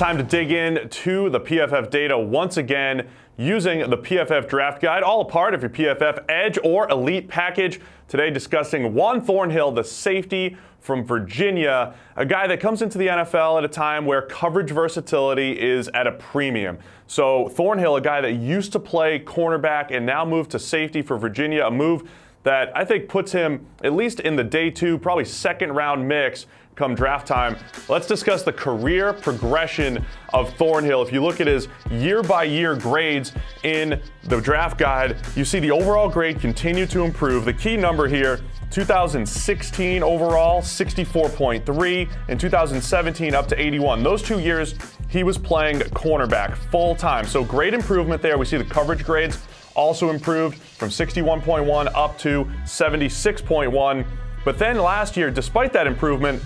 time to dig in to the PFF data once again using the PFF draft guide, all a part of your PFF Edge or Elite package. Today discussing Juan Thornhill, the safety from Virginia, a guy that comes into the NFL at a time where coverage versatility is at a premium. So Thornhill, a guy that used to play cornerback and now moved to safety for Virginia, a move that I think puts him at least in the day two, probably second round mix come draft time. Let's discuss the career progression of Thornhill. If you look at his year-by-year grades in the draft guide, you see the overall grade continue to improve. The key number here, 2016 overall, 64.3, and 2017 up to 81. Those 2 years, he was playing cornerback full-time. So great improvement there. We see the coverage grades also improved from 61.1 up to 76.1. But then last year, despite that improvement,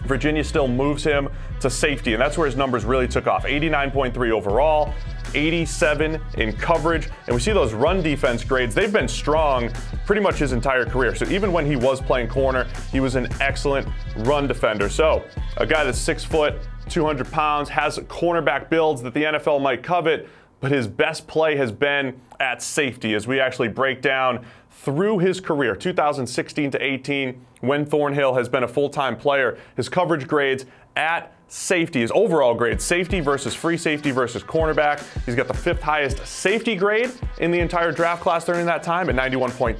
Virginia still moves him to safety, and that's where his numbers really took off. 89.3 overall, 87 in coverage, and we see those run defense grades. They've been strong pretty much his entire career. So even when he was playing corner, he was an excellent run defender. So a guy that's 6 foot, 200 pounds, has cornerback builds that the NFL might covet, but his best play has been at safety as we actually break down through his career, 2016 to 18, when Thornhill has been a full-time player. His coverage grades at safety, his overall grade, safety versus free safety versus cornerback. He's got the 5th highest safety grade in the entire draft class during that time at 91.2,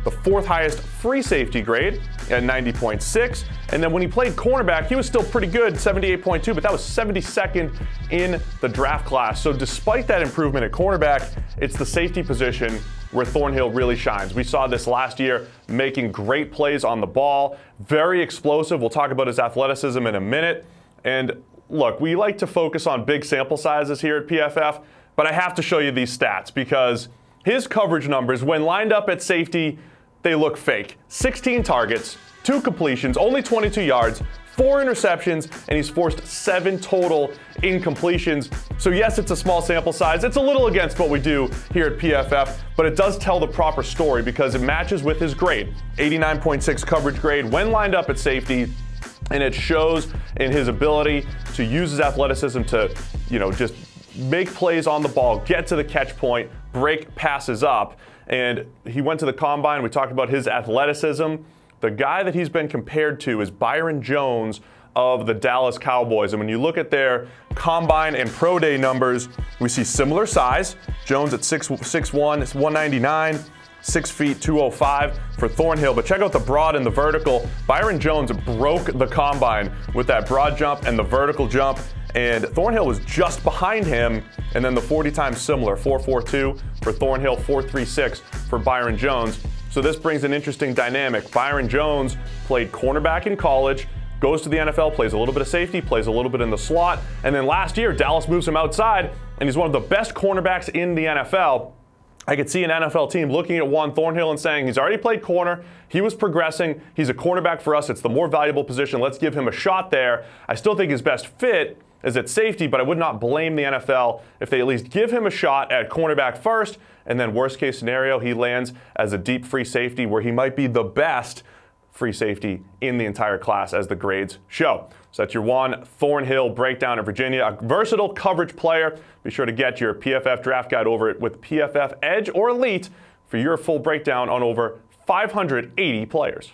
the 4th highest free safety grade at 90.6, and then when he played cornerback, he was still pretty good, 78.2, but that was 72nd in the draft class. So despite that improvement at cornerback, it's the safety position where Thornhill really shines. We saw this last year, making great plays on the ball, very explosive. We'll talk about his athleticism in a minute. And look, we like to focus on big sample sizes here at PFF, but I have to show you these stats because his coverage numbers, when lined up at safety, they look fake. 16 targets, 2 completions, only 22 yards, 4 interceptions, and he's forced 7 total incompletions. So yes, it's a small sample size. It's a little against what we do here at PFF, but it does tell the proper story because it matches with his grade. 89.6 coverage grade when lined up at safety, and it shows in his ability to use his athleticism to, just make plays on the ball, get to the catch point, break passes up. And he went to the combine. We talked about his athleticism. The guy that he's been compared to is Byron Jones of the Dallas Cowboys. And when you look at their combine and pro day numbers, we see similar size. Jones at 6'1", 199, 6 feet, 205 for Thornhill. But check out the broad and the vertical. Byron Jones broke the combine with that broad jump and the vertical jump. And Thornhill was just behind him. And then the 40 times similar, 4.42 for Thornhill, 4.36 for Byron Jones. So this brings an interesting dynamic. Byron Jones played cornerback in college, goes to the NFL, plays a little bit of safety, plays a little bit in the slot, and then last year, Dallas moves him outside, and he's one of the best cornerbacks in the NFL. I could see an NFL team looking at Juan Thornhill and saying, he's already played corner, he was progressing, he's a cornerback for us, it's the more valuable position, let's give him a shot there. I still think his best fit is at safety, but I would not blame the NFL if they at least give him a shot at cornerback first, and then worst case scenario, he lands as a deep free safety where he might be the best free safety in the entire class as the grades show. So that's your Juan Thornhill breakdown in Virginia, a versatile coverage player. Be sure to get your PFF draft guide over it with PFF Edge or Elite for your full breakdown on over 580 players.